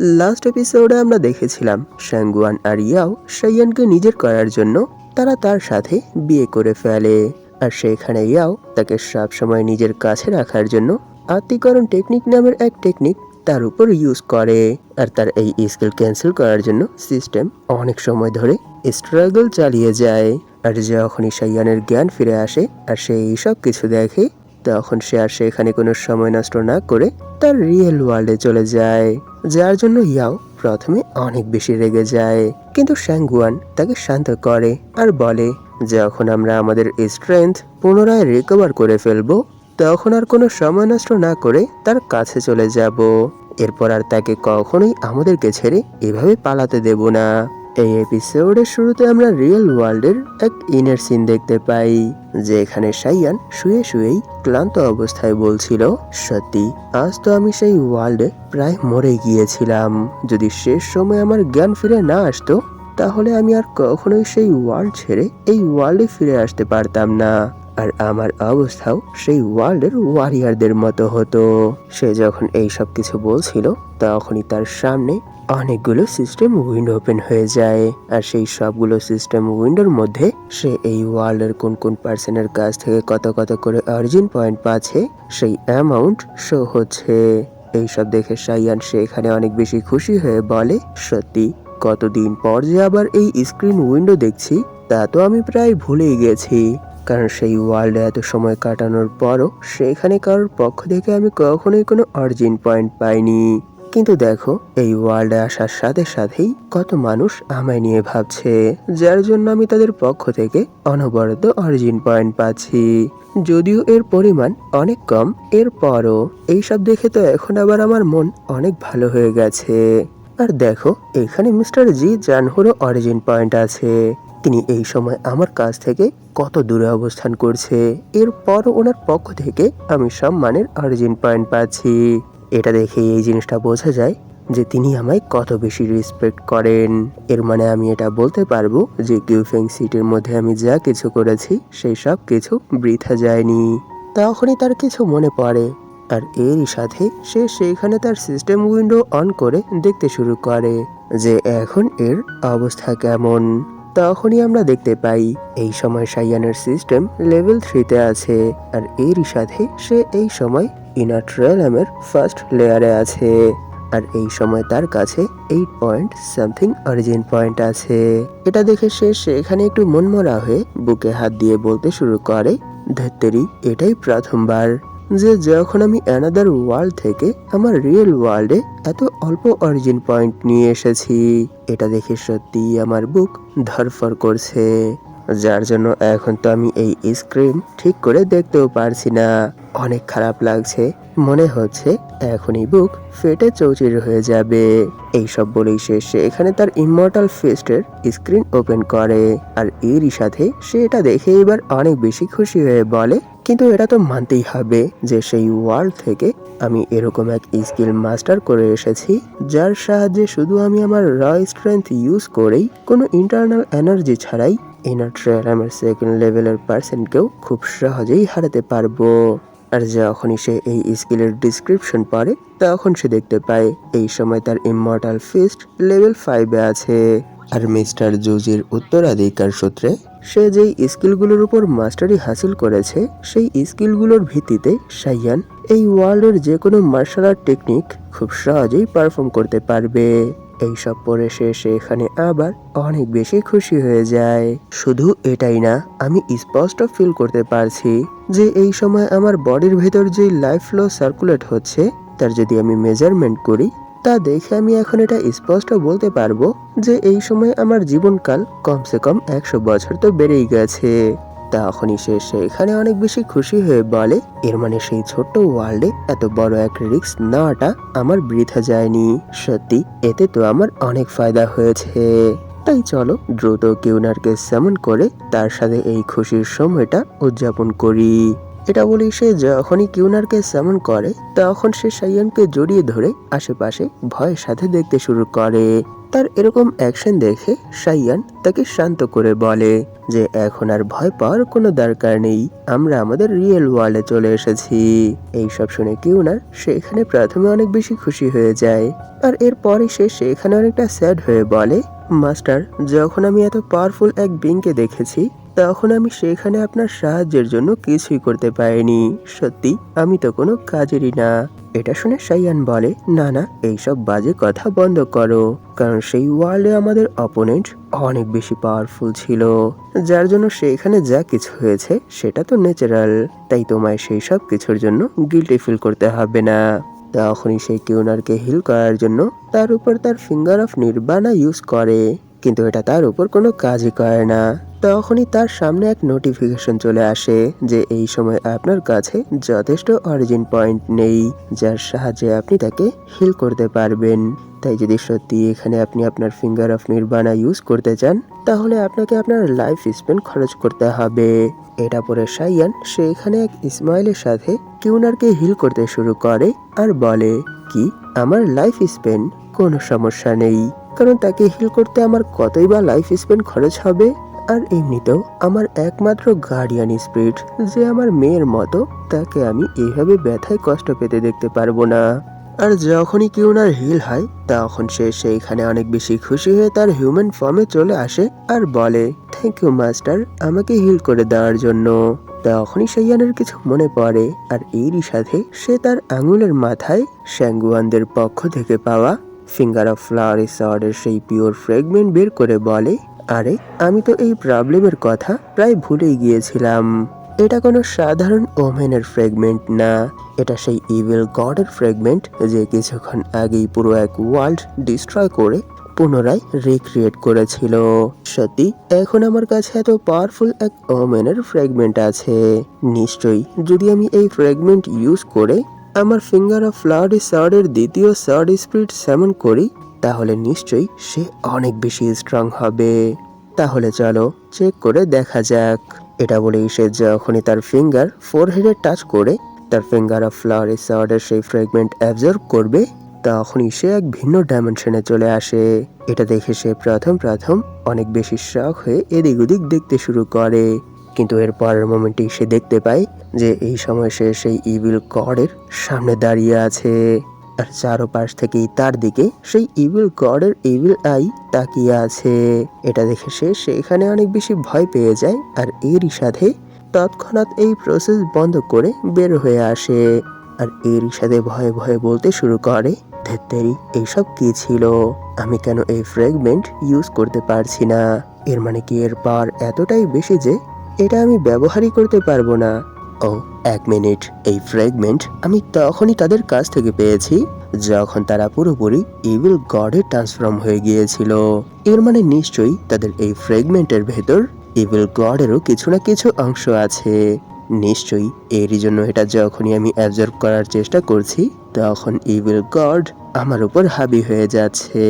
Last এপিসোডে আমরা দেখেছিলাম শ্যাঙ্গুয়ান আর ইয়াও শাইয়ানকে নিজের করার জন্য তারা তার সাথে বিয়ে করে ফেলে। আর সেখানে ইয়াও তাকে সবসময় নিজের কাছে রাখার জন্য আত্মীকরণ টেকনিক নামের এক টেকনিক তার উপর ইউজ করে। আর তার এই স্কিল ক্যান্সেল করার জন্য সিস্টেম অনেক সময় ধরে স্ট্রাগল চালিয়ে যায়। আর যখনই শাইয়ানের জ্ঞান ফিরে আসে আর সে এইসব কিছু দেখে, তখন সে আর সেখানে কোনো সময় নষ্ট না করে তার রিয়েল ওয়ার্ল্ডে চলে যায়, যার জন্য ইয়াও প্রথমে অনেক বেশি রেগে যায়। কিন্তু শ্যাঙ্গুয়ান তাকে শান্ত করে আর বলে, যখন আমরা আমাদের স্ট্রেংথ পুনরায় রিকভার করে ফেলবো, তখন আর কোনো সময় নষ্ট না করে তার কাছে চলে যাব। এরপর আর তাকে কখনোই আমাদেরকে ছেড়ে এভাবে পালাতে দেব না। এই এপিসোডের শুরুতে আমরা রিয়েল ওয়ার্ল্ডের এক ইনার সিন দেখতে পাই, যেখানে শাইয়ান শুয়ে শুয়েই ক্লান্ত অবস্থায় বলছিল, সত্যি আজ তো আমি সেই ওয়ার্ল্ডে প্রায় মরে গিয়েছিলাম। যদি শেষ সময় আমার জ্ঞান ফিরে না আসতো, তাহলে আমি আর কখনোই সেই ওয়ার্ল্ড ছেড়ে এই ওয়ার্ল্ডে ফিরে আসতে পারতাম না। আর আমার অবস্থাও সেই ওয়ার্ল্ডের ওয়ারিয়ারদের মতো হতো। সে যখন এই সব কিছু বলছিল, তখনই তার সামনে অনেকগুলো সিস্টেম উইন্ডো ওপেন হয়ে যায়। আর সেই সবগুলো সিস্টেম উইন্ডোর মধ্যে সে এই ওয়ার্ল্ডের কোন কোন পার্সনের কাছ থেকে কত কত করে অরিজিন পয়েন্ট পাচ্ছে সেই অ্যামাউন্ট শো হচ্ছে। এইসব দেখে শাইয়ান সেখানে অনেক বেশি খুশি হয়ে বলে, সত্যি কতদিন পর যে আবার এই স্ক্রিন উইন্ডো দেখছি, তা তো আমি প্রায় ভুলেই গেছি। কারণ সেই ওয়ার্ল্ডে এত সময় কাটানোর পরও সেখানে কারোর পক্ষ থেকে আমি কখনোই কোনো অরিজিন পয়েন্ট পাইনি। কিন্তু দেখো, এই ওয়ার্ল্ডে আসার সাথে সাথেই কত মানুষ আমায় নিয়ে ভাবছে, যার জন্য আমি তাদের পক্ষ থেকে অনবরত অরিজিন পয়েন্ট পাচ্ছি। যদিও এর পরিমাণ অনেক কম, এরপরও এইসব দেখে তো এখন আবার আমার মন অনেক ভালো হয়ে গেছে। আর দেখো, এখানে মিস্টার জি জানহুরও অরিজিন পয়েন্ট আছে। তিনি এই সময় আমার কাছ থেকে কত দূরে অবস্থান করছে, এরপর ওনার পক্ষ থেকে আমি সম্মানের অরিজিন পয়েন্ট পাচ্ছি। এটা দেখে এই জিনিসটা বোঝা যায় যে তিনি আমায় কত বেশি রেসপেক্ট করেন। এর মানে আমি এটা বলতে পারবো যে কিউফেং সিটির মধ্যে আমি যা কিছু করেছি সেই সব কিছু বৃথা যায়নি। তখনই তার কিছু মনে পড়ে, আর এরই সাথে সে সেখানে তার সিস্টেম উইন্ডো অন করে দেখতে শুরু করে যে এখন এর অবস্থা কেমন। তখনই আমরা দেখতে পাই এই সময় শাইয়ানের সিস্টেম লেভেল 3-তে আছে। আর এরই সাথে সে এই সময় ইনার ট্রেলামের ফার্স্ট লেয়ারে আছে। আর এই সময় তার কাছে 8 পয়েন্ট সামথিং অরিজিন পয়েন্ট আছে। এটা দেখে সে সেখানে একটু মনমরা হয়ে বুকে হাত দিয়ে বলতে শুরু করে, ধত্তেরি, এটাই প্রথমবার যে যখন আমি অ্যানাদার ওয়ার্ল্ড থেকে আমার রিয়েল ওয়ার্ল্ডে এত অল্প অরিজিন পয়েন্ট নিয়ে এসেছি। এটা দেখে সত্যি আমার বুক ধরফর করছে, যার জন্য এখন তো আমি এই স্ক্রিন ঠিক করে দেখতেও পারছি না। অনেক খারাপ লাগছে, মনে হচ্ছে এখনই বুক ফেটে চৌচির হয়ে যাবে। এইসব বলেই সে এখানে তার ইমমর্টাল ফিস্টের স্ক্রিন ওপেন করে। আর এরই সাথে সে এটা দেখে এবার অনেক বেশি খুশি হয়ে বলে, কিন্তু এটা তো মানতেই হবে যে সেই ওয়ার্ল্ড থেকে আমি এরকম এক স্কিল মাস্টার করে এসেছি, যার সাহায্যে শুধু আমি আমার র স্ট্রেংথ ইউজ করেই কোনো ইন্টারনাল এনার্জি ছাড়াই ইনার ট্রেলামের সেকেন্ড লেভেলের পার্সনকেও খুব সহজেই হারাতে পারবো। আর যখনই সে এই স্কিলের ডিসক্রিপশন পড়ে, তখন সে দেখতে পায় এই সময় তার ইমমর্টাল ফিস্ট লেভেল 5-এ আছে। আর মিস্টার জুজির উত্তরাধিকার সূত্রে সে যেই স্কিলগুলোর উপর মাস্টারি হাসিল করেছে, সেই স্কিলগুলোর ভিত্তিতে শাইয়ান এই ওয়ার্ল্ডের যে কোনো মার্শাল আর্ট টেকনিক খুব সহজেই পারফর্ম করতে পারবে। এইসব পরে সে সেখানে আবার অনেক বেশি খুশি হয়ে যায়। শুধু এটাই না, আমি স্পষ্ট ফিল করতে পারছি যে এই সময় আমার বডির ভেতর যে লাইফ ফ্লো সার্কুলেট হচ্ছে, তার যদি আমি মেজারমেন্ট করি, তা দেখে আমি এখন এটা স্পষ্ট বলতে পারবো যে এই সময় আমার জীবনকাল কমসে কম 100 বছর তো বেড়েই গেছে। তখনই সে সেখানে অনেক বেশি খুশি হয়ে বলে, এর মানে সেই ছোট্ট ওয়ার্ল্ডে এত বড় এক রিস্ক নেওয়াটা আমার বৃথা যায়নি। সত্যি এতে তো আমার অনেক ফায়দা হয়েছে। তাই চলো দ্রুত কিউনারকে সামন করে তার সাথে এই খুশির সময়টা উদযাপন করি। এটা বলেই সে যখনই কিউনারকে সামন করে, তখন সে শাইয়ানকে জড়িয়ে ধরে আশেপাশে ভয়ের সাথে দেখতে শুরু করে। তার এরকম অ্যাকশন দেখে শাইয়ান তাকে শান্ত করে বলে যে এখন আর ভয় পাওয়ার কোনো দরকার নেই, আমরা আমাদের রিয়েল ওয়ার্ল্ডে চলে এসেছি। এইসব শুনে কিউনার সেখানে প্রথমে অনেক বেশি খুশি হয়ে যায়, আর এরপরে সে সেখানে অনেকটা স্যাড হয়ে বলে, মাস্টার, যখন আমি এত পাওয়ারফুল এক বিংকে দেখেছি তখন আমি সেখানে আপনার সাহায্যের জন্য কিছুই করতে পারিনি। সত্যি আমি তো কোনো কাজেরই না। এটা শুনে শাইয়ান বলে, না না, এইসব বাজে কথা বন্ধ করো, কারণ সেই ওয়ার্ল্ডে আমাদের অপোনেন্ট অনেক বেশি পাওয়ারফুল ছিল, যার জন্য সেখানে যা কিছু হয়েছে সেটা তো ন্যাচারাল, তাই তোমায় সেই সব কিছুর জন্য গিল্টি ফিল করতে হবে না। তখনই সেই কিউনারকে হিল করার জন্য তার উপর তার ফিঙ্গার অফ নির্বাণা ইউজ করে, কিন্তু এটা তার উপর কোনো কাজই করে না। তখনই তার সামনে এক নোটিফিকেশন চলে আসে যে এই সময় আপনার কাছে যথেষ্ট অরিজিন পয়েন্ট নেই যার সাহায্যে আপনি তাকে হিল করতে পারবেন। তাই যদি সত্যি এখানে আপনি আপনার ফিঙ্গার অফ নির্বাণা ইউজ করতে চান তাহলে আপনাকে আপনার লাইফ স্পেন্ড খরচ করতে হবে। এটা পরে শাইয়ান সে এখানে এক ইসমাইলের সাথে কিউনারকে হিল করতে শুরু করে আর বলে, কি আমার লাইফ স্পেন্ড? কোনো সমস্যা নেই, কারণ তাকে হিল করতে আমার কতই বা লাইফ স্পেন্ড খরচ হবে। আর এমনিতেও আমার একমাত্র গার্ডিয়ান স্পিরিট যে আমার মেয়ের মতো, তাকে আমি এইভাবে ব্যথায় কষ্ট পেতে দেখতে পারবো না। আর যখনই কিউনার হিল হয় তখন সে সেইখানে অনেক বেশি খুশি হয়ে তার হিউম্যান ফর্মে চলে আসে আর বলে, থ্যাংক ইউ মাস্টার, আমাকে হিল করে দেওয়ার জন্য। তখনই শাইয়ানের কিছু মনে পড়ে, আর এরই সাথে সে তার আঙুলের মাথায় শ্যাঙ্গুয়ানদের পক্ষ থেকে পাওয়া ফিঙ্গার অফ ফ্লাওয়ার সর্ডের সেই পিওর ফ্র্যাগমেন্ট বের করে বলে, আরে আমি তো এই প্রবলেমের কথা প্রায় ভুলেই গিয়েছিলাম। এটা কোনো সাধারণ ওমেনের ফ্র্যাগমেন্ট না, এটা সেই ইভিল গডের ফ্র্যাগমেন্ট যে কিছুক্ষণ আগেই পুরো এক ওয়ার্ল্ড ডিস্ট্রয় করে পুনরায় রিক্রিয়েট করেছিল। সত্যি এখন আমার কাছে এত পাওয়ারফুল এক ওমেনের ফ্র্যাগমেন্ট আছে। নিশ্চয়ই যদি আমি এই ফ্র্যাগমেন্ট ইউজ করে আমার ফিঙ্গার অফ ফ্লাওয়ার সর্ডের দ্বিতীয় সর্ড স্পিরিট সামন করি তাহলে নিশ্চয়ই সে অনেক বেশি স্ট্রং হবে। তাহলে চলো চেক করে দেখা যাক। এটা বলেই সে যখনই তার ফিঙ্গার ফোরহেডে টাচ করে তার ফিঙ্গার অফ ফ্লাওয়ার সর্ডের সেই ফ্র্যাগমেন্ট অ্যাবজর্ব করবে তখনই সে এক ভিন্ন ডাইমেনশনে চলে আসে। এটা দেখে সে প্রথম অনেক বেশি শক হয়ে এদিক ওদিক দেখতে শুরু করে, কিন্তু এর পরের মোমেন্টেই সে দেখতে পায় যে এই সময় সে সেই ইভিল গডের সামনে দাঁড়িয়ে আছে, আর চারপাশ থেকেই তার দিকে সেই ইভিল গডের ইভিল আই তাকিয়ে আছে। এটা দেখে সে সেখানে অনেক বেশি ভয় পেয়ে যায়, আর এরই সাথে তৎক্ষণাৎ এই প্রসেস বন্ধ করে বের হয়ে আসে, আর এরই সাথে ভয়ে ভয়ে বলতে শুরু করে, ধেত্তেরি, এইসব কি ছিল? আমি কেন এই ফ্র্যাগমেন্ট ইউজ করতে পারছি না? এর মানে কি এর পাওয়ার এতটাই বেশি যে এটা আমি ব্যবহারই করতে পারবো না? ও এক মিনিট, এই ফ্র্যাগমেন্ট আমি তখনই তাদের কাছ থেকে পেয়েছি যখন তারা পুরোপুরি ইভিল গডে ট্রান্সফর্ম হয়ে গিয়েছিল। এর মানে নিশ্চয়ই তাদের এই ফ্র্যাগমেন্টের ভেতর ইভিল গডেরও কিছু না কিছু অংশ আছে। নিশ্চয়ই এরই জন্য এটা যখনই আমি অ্যাবজর্ব করার চেষ্টা করছি তখন ইভিল গড আমার উপর হাবি হয়ে যাচ্ছে।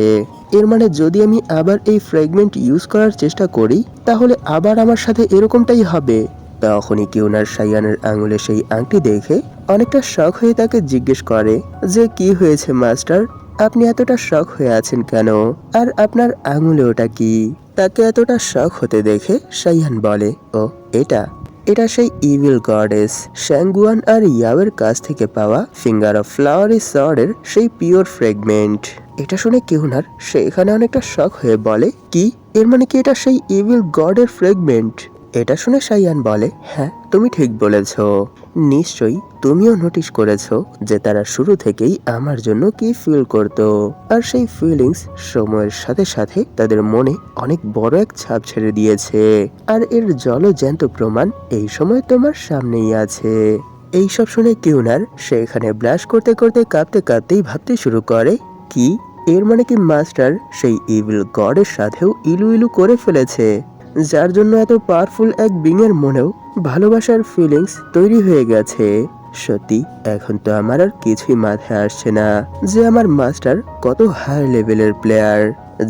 এর মানে যদি আমি আবার এই ফ্র্যাগমেন্ট ইউজ করার চেষ্টা করি তাহলে আবার আমার সাথে এরকমটাই হবে। তখনই কিউনার শাইয়ানের আঙুলে সেই আংটি দেখে অনেকটা শক হয়ে তাকে জিজ্ঞেস করে যে, কি হয়েছে মাস্টার, আপনি এতটা শক হয়ে আছেন কেন? আর আপনার আঙুলে ওটা কি? তাকে এতটা শক হতে দেখে শাইয়ান বলে, ও এটা সেই ইভিল গডেস শ্যাঙ্গুয়ান আর ইয়াওয়ের কাছ থেকে পাওয়া ফিঙ্গার অফ ফ্লাওয়ার সর্ডের সেই পিওর ফ্র্যাগমেন্ট। এটা শুনে কিউনার সেখানে অনেকটা শক হয়ে বলে, কি এর মানে কি এটা সেই ইভিল গডের ফ্র্যাগমেন্ট? এটা শুনে শাইয়ান বলে, হ্যাঁ তুমি ঠিক বলেছ। নিশ্চয়ই তুমিও নোটিস করেছো যে তারা শুরু থেকেই আমার জন্য কি ফিল করত, আর সেই ফিলিংস সময়ের সাথে সাথে তাদের মনে অনেক বড় এক ছাপ ছেড়ে দিয়েছে, আর এর জলজ্যান্ত প্রমাণ এই সময় তোমার সামনেই আছে। এইসব শুনে কিউনার সেখানে ব্লাশ করতে করতে কাঁপতে কাঁপতেই ভাবতে শুরু করে, কি এর মানে কি মাস্টার সেই ইভিল গডের সাথেও ইলু ইলু করে ফেলেছে, যার জন্য এত পাওয়ারফুল এক বিং এর মনেও ভালোবাসার ফিলিংস তৈরি হয়ে গেছে। সত্যি এখন তো আমার আর কিছুই মাথায় আসছে না যে আমার মাস্টার কত হাই লেভেলের প্লেয়ার,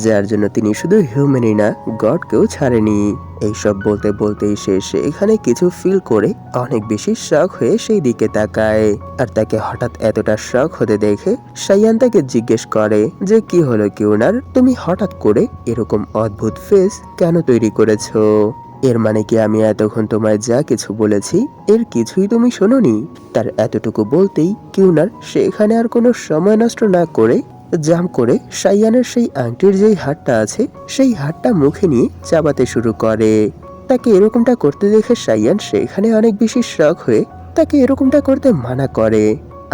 যার জন্য তিনি শুধু হিউম্যানই না গডকেও ছাড়েনি। এইসব বলতে বলতেই সে এখানে কিছু ফিল করে অনেক বেশি শক হয়ে সেই দিকে তাকায়। আর তাকে হঠাৎ এতটা শক হতে দেখে সাইয়ান তাকে জিজ্ঞেস করে যে কি হলো কিউনার, তুমি হঠাৎ করে এরকম অদ্ভুত ফেস কেন তৈরি করেছো? এর মানে কি আমি এতক্ষণ তোমায় যা কিছু বলেছি এর কিছুই তুমি শোনোনি? তার এতটুকু বলতেই কিউনার সেখানে আর কোনো সময় নষ্ট না করে জাম্প করে সাইয়ানের সেই আংটির যেই হাতটা আছে সেই হাতটা মুখে নিয়ে চাবাতে শুরু করে। তাকে এরকমটা করতে দেখে সাইয়ান সেখানে অনেক বেশি শক হয়ে তাকে এরকমটা করতে মানা করে।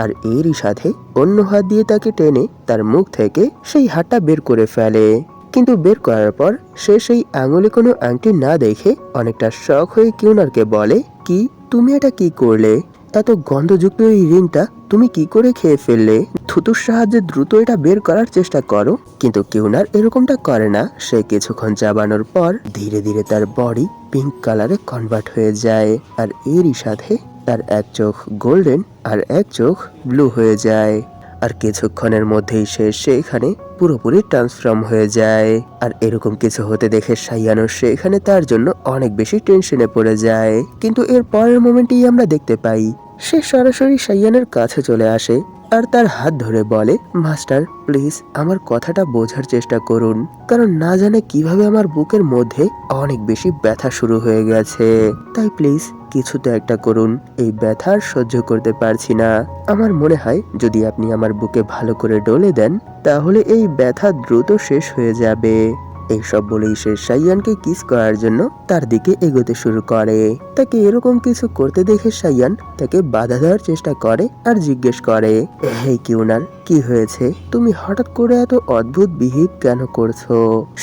আর এরই সাথে অন্য হাত দিয়ে তাকে টেনে তার মুখ থেকে সেই হাতটা বের করে ফেলে। কিন্তু বের করার পর সে সেই আঙুলে কোনো আংটি না দেখে অনেকটা শক হয়ে কিউনারকে বলে, কি তুমি এটা কি করলে? এত গন্ধযুক্ত এই রিংটা তুমি কি করে খেয়ে ফেললে? থুতুর সাহায্যে দ্রুত এটা বের করার চেষ্টা করো। কিন্তু কিউনার এরকমটা করে না। সে কিছুক্ষণ চাবানোর পর ধীরে ধীরে তার বডি পিঙ্ক কালারে কনভার্ট হয়ে যায়। আর এরই সাথে তার এক চোখ গোল্ডেন আর এক চোখ ব্লু হয়ে যায়। আর কিছুক্ষণের মধ্যেই সে সেখানে পুরোপুরি ট্রান্সফর্ম হয়ে যায়। আর এরকম কিছু হতে দেখে সাইয়ানো সেখানে তার জন্য অনেক বেশি টেনশনে পড়ে যায়। কিন্তু এর পরের মোমেন্টেই আমরা দেখতে পাই সে সরাসরি সাইয়ানের কাছে চলে আসে আর তার হাত ধরে বলে, মাস্টার প্লিজ আমার কথাটা বোঝার চেষ্টা করুন, কারণ না জানে কিভাবে আমার বুকের মধ্যে অনেক বেশি ব্যথা শুরু হয়ে গেছে। তাই প্লিজ কিছু তো একটা করুন, এই ব্যথা আর সহ্য করতে পারছি না। আমার মনে হয় যদি আপনি আমার বুকে ভালো করে ডলে দেন তাহলে এই ব্যথা দ্রুত শেষ হয়ে যাবে। এইসব বলেই সে সাইয়ানকে কিস করার জন্য তার দিকে এগোতে শুরু করে। তাকে এরকম কিছু করতে দেখে সাইয়ান তাকে বাধা দেওয়ার চেষ্টা করে আর জিজ্ঞেস করে, হে কিউনার কি হয়েছে? তুমি হঠাৎ করে এত অদ্ভুত বিহেভ কেন করছো?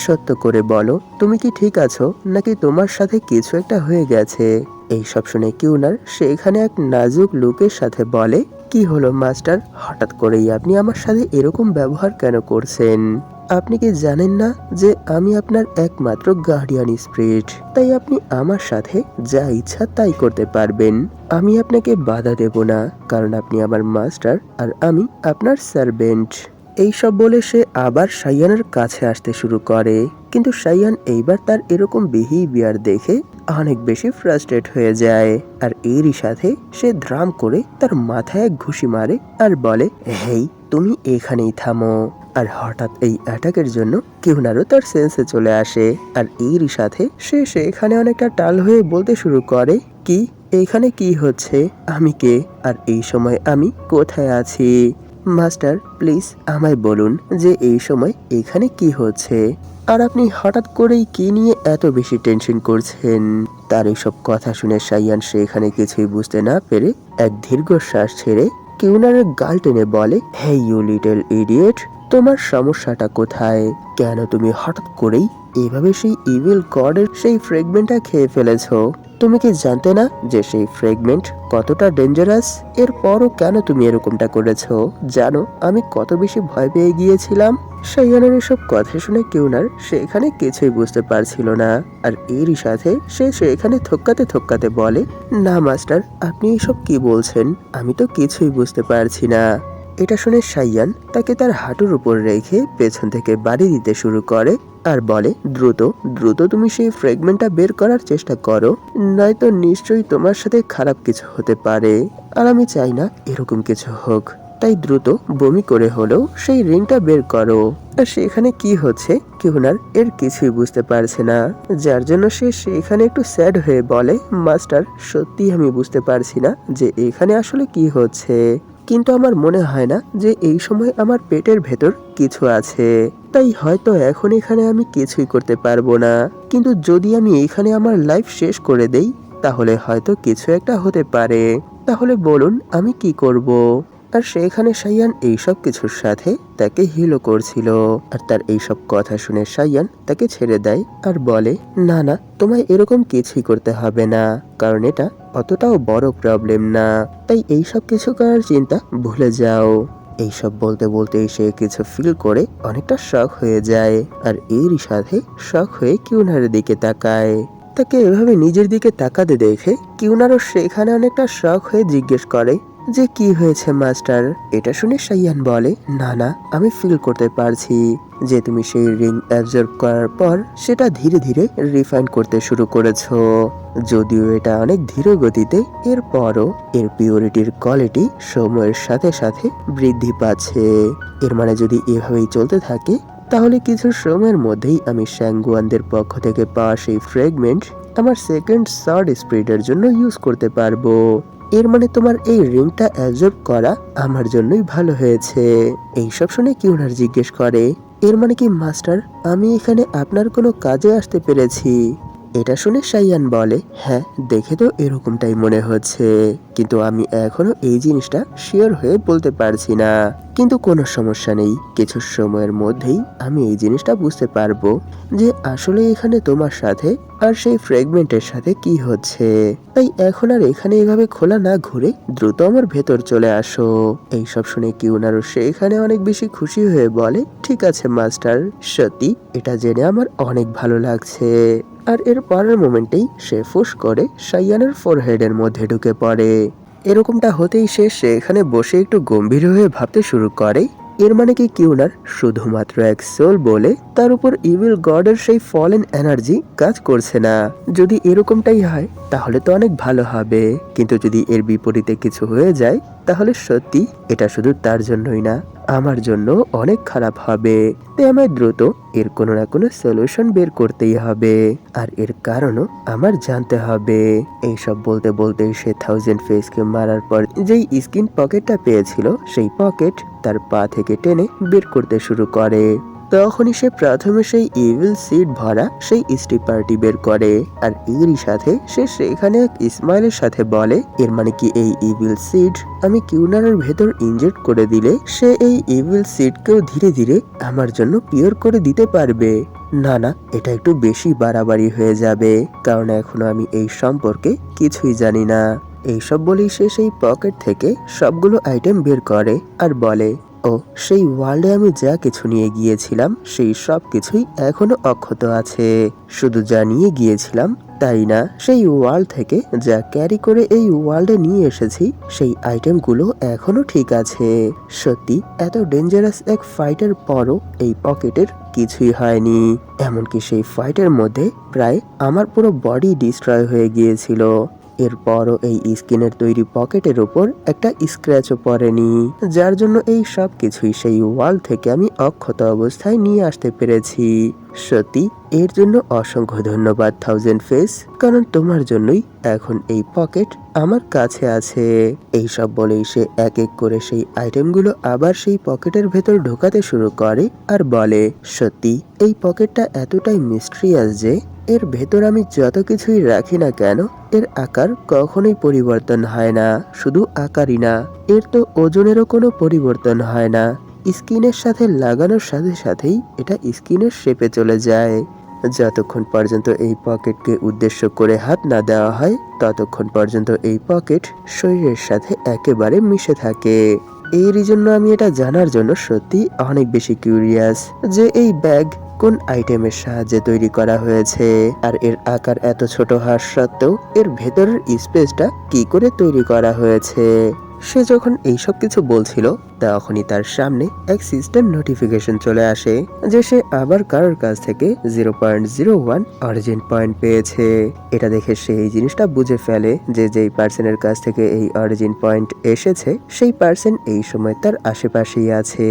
সত্য করে বলো, তুমি কি ঠিক আছো নাকি তোমার সাথে কিছু একটা হয়ে গেছে? এইসব শুনে কিউনার সেখানে এক নাজুক লুকের সাথে বলে, কি হলো মাস্টার, হঠাৎ করেই আপনি আমার সাথে এরকম ব্যবহার কেন করছেন? আপনি কি জানেন না যে আমি আপনার একমাত্র গার্ডিয়ান স্পিরিট? তাই আপনি আমার সাথে যা ইচ্ছা তাই করতে পারবেন। আমি আপনাকে বাধা দেব না, কারণ আপনি আমার মাস্টার আর আমি আপনার সার্ভেন্ট। এইসব বলে সে আবার সাইয়ানের কাছে আসতে শুরু করে। কিন্তু সাইয়ান এইবার তার এরকম বিহেভিয়ার দেখে অনেক বেশি ফ্রাস্ট্রেট হয়ে যায়। আর এরই সাথে সে ধ্রাম করে তার মাথায় এক ঘুষি মারে আর বলে, হেই তুমি এখানেই থামো। আর হঠাৎ এই অ্যাটাকের জন্য কিউনারও তার সেন্সে চলে আসে। আর এরই সাথে সে সেখানে অনেকটা টাল হয়ে বলতে শুরু করে, কি এখানে কি হচ্ছে? আমি কে? আর এই সময় আমি কোথায় আছি? মাস্টার প্লিজ আমায় বলুন যে এই সময় এখানে কি হচ্ছে, আর আপনি হঠাৎ করেই কি নিয়ে এত বেশি টেনশন করছেন? তার এইসব কথা শুনে সাইয়ান সেখানে কিছুই বুঝতে না পেরে এক দীর্ঘশ্বাস ছেড়ে কিউনারের গাল টেনে বলে, হে ইউ লিটল ইডিয়েট, তোমার সমস্যাটা কোথায়? কেন তুমি হঠাৎ করেই এভাবে সেই ইভিল গডের সেই ফ্র্যাগমেন্টটা খেয়ে ফেলেছো? তুমি কি জানতে না যে সেই ফ্র্যাগমেন্ট কতটা ডেঞ্জারাস? এরপরও কেন তুমি এরকমটা করেছো? জানো আমি কত বেশি ভয় পেয়ে গিয়েছিলাম? সাইয়ানের এসব কথা শুনে কিউনার সেখানে কিছুই বুঝতে পারছিল না। আর এরই সাথে সে সেখানে থক্কাতে থক্কাতে বলে, না মাস্টার আপনি এসব কি বলছেন? আমি তো কিছুই বুঝতে পারছি না। এটা শুনে সাইয়ান তাকে তার হাঁটুর উপর রেখে পেছন থেকে বাড়ি দিতে শুরু করে আর বলে, দ্রুত দ্রুত তুমি সেই ফ্র্যাগমেন্টটা বের করার চেষ্টা করো, নয়তো নিশ্চয়ই তোমার সাথে খারাপ কিছু হতে পারে। আর আমি চাই না এরকম কিছু হোক, তাই দ্রুত বমি করে হলেও সেই রিংটা বের করো। আর সেখানে কি হচ্ছে কিউনার এর কিছুই বুঝতে পারছে না, যার জন্য সে সেখানে একটু স্যাড হয়ে বলে, মাস্টার সত্যি আমি বুঝতে পারছি না যে এখানে আসলে কি হচ্ছে, কিন্তু আমার মনে হয় না যে এই সময় আমার পেটের ভেতর কিছু আছে, তাই হয়তো এখন এখানে আমি কিছুই করতে পারবো না। কিন্তু যদি আমি এখানে আমার লাইফ শেষ করে দেই তাহলে হয়তো কিছু একটা হতে পারে। তাহলে বলুন আমি কি করব? আর সেখানে সাইয়ান এইসব কিছুর সাথে তাকে হিলও করছিল। আর তার এইসব কথা শুনে সাইয়ান তাকে ছেড়ে দেয় আর বলে, না না তোমায় এরকম কিছুই করতে হবে না, কারণ এটা অতটাও বড় প্রবলেম না, তাই এইসব কিছু করার চিন্তা ভুলে যাও। এইসব বলতে বলতে সে কিছু ফিল করে অনেকটা শক হয়ে যায়। আর এরই সাথে শক হয়ে কিউনারের দিকে তাকায়। তাকে এভাবে নিজের দিকে তাকাতে দেখে কিউনারও সেখানে অনেকটা শক হয়ে জিজ্ঞেস করে, যে কি হয়েছে মাস্টার। এটা শুনে শাইয়ান বলে, না না, আমি ফিল করতে পারছি যে তুমি সেই রিং অ্যাবজর্ব করার পর সেটা ধীরে ধীরে রিফাইন করতে শুরু করেছো। যদিও এটা অনেক ধীর গতিতে, এরপরও এর পিউরিটির কোয়ালিটি সময়ের সাথে সাথে বৃদ্ধি পাচ্ছে। এর মানে যদি এভাবেই চলতে থাকে তাহলে কিছু সময়ের মধ্যেই আমি শ্যাঙ্গুয়ানদের পক্ষ থেকে পাওয়া সেই ফ্র্যাগমেন্ট আমার সেকেন্ড সার্ড স্পিরিটের জন্য ইউজ করতে পারবো। এর মানে তোমার এই রিংটা অ্যাবজর্ব করা আমার জন্যই ভালো হয়েছে। এইসব শুনে কিউনার জিজ্ঞেস করে, এর মানে কি মাস্টার আমি এখানে আপনার কোনো কাজে আসতে পেরেছি? এটা শুনে শাইয়ান বলে, হ্যাঁ দেখে তো এরকমটাই মনে হচ্ছে, কিন্তু আমি এখনো এই জিনিসটা শিওর হয়ে বলতে পারছি না। কিন্তু কোনো সমস্যা নেই, কিছু সময়ের মধ্যেই আমি এই জিনিসটা বুঝতে পারবো যে আসলে এখানে তোমার সাথে আর সেই ফ্র্যাগমেন্টের সাথে কি হচ্ছে। তাই এখন আর এখানে এভাবে খোলা না ঘুরে দ্রুত আমার ভেতর চলে আসো। এইসব শুনে কিউনারও সেখানে অনেক বেশি খুশি হয়ে বলে, ঠিক আছে মাস্টার, সত্যি এটা জেনে আমার অনেক ভালো লাগছে। আর এর পরের মোমেন্টেই সে ফুস করে শাইয়ানের ফোরহেডের মধ্যে ঢুকে পড়ে। এরকমটা হতেই সে সেখানে বসে একটু গম্ভীর হয়ে ভাবতে শুরু করে, এর মানে কি কিউনার শুধুমাত্র এক সোল বলে তার উপর ইভিল গডের সেই ফলেন এনার্জি কাজ করছে না? যদি এরকমটাই হয় তাহলে তো অনেক ভালো হবে, কিন্তু যদি এর বিপরীতে কিছু হয়ে যায় তাহলে সত্যি এটা শুধু তার জন্যই না, আমার জন্য অনেক খারাপ হবে। তাই আমায় দ্রুত এর কোনো না কোনো সলিউশন বের করতেই হবে, আর এর কারণও আমার জানতে হবে। এইসব বলতে বলতে সে থাউজেন্ড ফেসকে মারার পর যেই স্কিন পকেটটা পেয়েছিল সেই পকেট তার পা থেকে টেনে বের করতে শুরু করে। তখনই সে প্রথমে সেই ইভিল সিড ভরা সেই স্টিপারটি বের করে, আর এরই সাথে সে সেখানে এক স্মাইলের সাথে বলে, এর মানে কি এই ইভিল সিড আমি কিউনারের ভেতর ইনজেক্ট করে দিলে সে এই ইভিল সিডকেও ধীরে ধীরে আমার জন্য পিওর করে দিতে পারবে? না না, এটা একটু বেশি বাড়াবাড়ি হয়ে যাবে, কারণ এখনো আমি এই সম্পর্কে কিছুই জানি না। এইসব বলেই সে সেই পকেট থেকে সবগুলো আইটেম বের করে আর বলে, ও সেই ওয়ার্ল্ডে আমি যা কিছু নিয়ে গিয়েছিলাম সেই সব কিছুই এখনো অক্ষত আছে। শুধু যা নিয়ে গিয়েছিলাম তাই না, সেই ওয়ার্ল্ড থেকে যা ক্যারি করে এই ওয়ার্ল্ডে নিয়ে এসেছি সেই আইটেমগুলো এখনো ঠিক আছে। সত্যি এত ডেঞ্জারাস এক ফাইটের পরও এই পকেটের কিছুই হয়নি, এমনকি সেই ফাইটের মধ্যে প্রায় আমার পুরো বডি ডিস্ট্রয় হয়ে গিয়েছিল। এরপরও এই স্কিনের তৈরি পকেটের উপর একটা স্ক্র্যাচও পড়েনি, যার জন্য এই সব কিছুই সেই ওয়াল থেকে আমি অক্ষত অবস্থায় নিয়ে আসতে পেরেছি। সত্যি এর জন্য অসংখ্য ধন্যবাদ থাউজেন্ড ফেস, কারণ তোমার জন্যই এখন এই পকেট আমার কাছে আছে। এই সব বলেই সে এক এক করে সেই আইটেমগুলো আবার সেই পকেটের ভেতর ঢোকাতে শুরু করে আর বলে, সত্যি এই পকেটটা এতটাই মিস্ট্রিয়াস যে এর ভেতর আমি যত কিছুই রাখি না কেন এর আকার কখনোই পরিবর্তন হয় না। শুধু আকারই না, এর তো ওজনেরও কোনো পরিবর্তন হয় না। স্কিনের সাথে লাগানোর সাথে সাথেই এটা স্কিনের শেপে চলে যায়। যতক্ষণ পর্যন্ত এই পকেটকে উদ্দেশ্য করে হাত না দেওয়া হয় ততক্ষণ পর্যন্ত এই পকেট শরীরের সাথে একেবারে মিশে থাকে। এরই জন্য আমি এটা জানার জন্য সত্যি অনেক বেশি কিউরিয়াস যে এই ব্যাগ কোন আইটেমের সাহায্যে তৈরি করা হয়েছে, আর এর আকার এত ছোট হওয়ার সত্ত্বেও এর ভেতরের স্পেসটা কি করে তৈরি করা হয়েছে। সে যখন এইসব কিছু বলছিল তখনই তার সামনে এক সিস্টেম নোটিফিকেশন চলে আসে যে সে আবার কারোর কাছ থেকে 0.01 অরিজিন পয়েন্ট পেয়েছে। এটা দেখে সে এই জিনিসটা বুঝে ফেলে যে যেই পার্সনের কাছ থেকে এই অরিজিন পয়েন্ট এসেছে সেই পার্সন এই সময় তার আশেপাশেই আছে।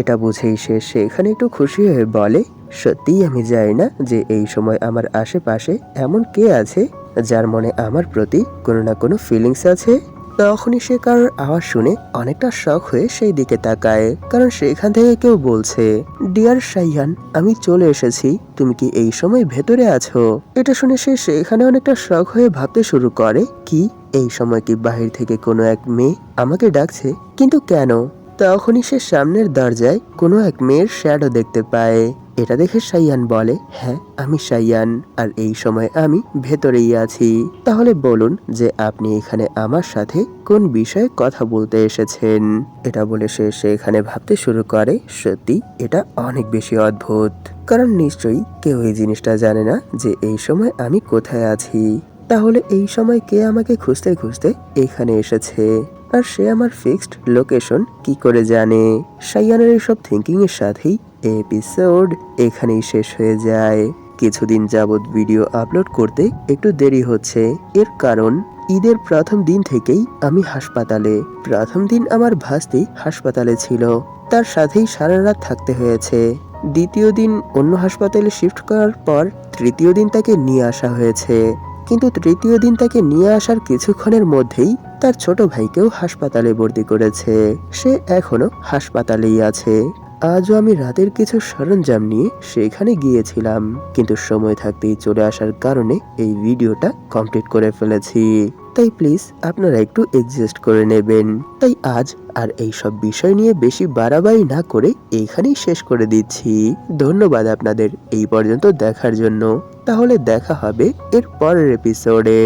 এটা বুঝেই সে সেখানে একটু খুশি হয়ে বলে, সত্যিই আমি জানি না যে এই সময় আমার আশেপাশে এমন কে আছে যার মনে আমার প্রতি কোনো না কোনো ফিলিংস আছে। তখনই সে কারোর আওয়াজ শুনে অনেকটা শক হয়ে সেই দিকে তাকায়, কারণ সেখান থেকে কেউ বলছে, ডিয়ার শাইয়ান, আমি চলে এসেছি, তুমি কি এই সময় ভেতরে আছো? এটা শুনে সে সেখানে অনেকটা শক হয়ে ভাবতে শুরু করে, কি এই সময় কি বাহির থেকে কোনো এক মেয়ে আমাকে ডাকছে, কিন্তু কেন? তখনই সে সামনের দরজায় কোনো এক মেয়ের শ্যাডো দেখতে পায়। এটা দেখে শাইয়ান বলে, হ্যাঁ আমি শাইয়ান, আর এই সময় আমি ভেতরেই আছি। তাহলে বলুন যে আপনি এখানে আমার সাথে কোন বিষয়ে কথা বলতে এসেছেন। এটা বলে সে সেখানে ভাবতে শুরু করে, সত্যি এটা অনেক বেশি অদ্ভুত, কারণ নিশ্চয়ই কেউ এই জিনিসটা জানে না যে এই সময় আমি কোথায় আছি। তাহলে এই সময় কে আমাকে খুঁজতে খুঁজতে এখানে এসেছে, আর সে আমার ফিক্সড লোকেশন কি করে জানে। সাইয়ানের এইসব থিঙ্কিং এর সাথেই এপিসোড এখানেই শেষ হয়ে যায়। কিছুদিন যাবৎ ভিডিও আপলোড করতে একটু দেরি হচ্ছে, এর কারণ ঈদের প্রথম দিন থেকেই আমি হাসপাতালে। প্রথম দিন আমার ভাস্তি হাসপাতালে ছিল, তার সাথেই সারা রাত থাকতে হয়েছে। দ্বিতীয় দিন অন্য হাসপাতালে শিফট করার পর তৃতীয় দিন তাকে নিয়ে আসা হয়েছে, কিন্তু তৃতীয় দিন তাকে নিয়ে আসার কিছুক্ষণের মধ্যেই তার ছোট ভাইকেও হাসপাতালে ভর্তি করেছে। সে এখনো হাসপাতালেই আছে। আজও আমি রাতের কিছু সরঞ্জাম নিয়ে সেখানে গিয়েছিলাম, কিন্তু সময় থাকতেই চলে আসার কারণে এই ভিডিওটা কমপ্লিট করে ফেলেছি। তাই প্লিজ আপনারা একটু অ্যাডজাস্ট করে নেবেন। তাই আজ আর এই সব বিষয় নিয়ে বেশি বাড়াবাড়ি না করে এইখানেই শেষ করে দিচ্ছি। ধন্যবাদ আপনাদের এই পর্যন্ত দেখার জন্য। তাহলে দেখা হবে এর পরের এপিসোডে।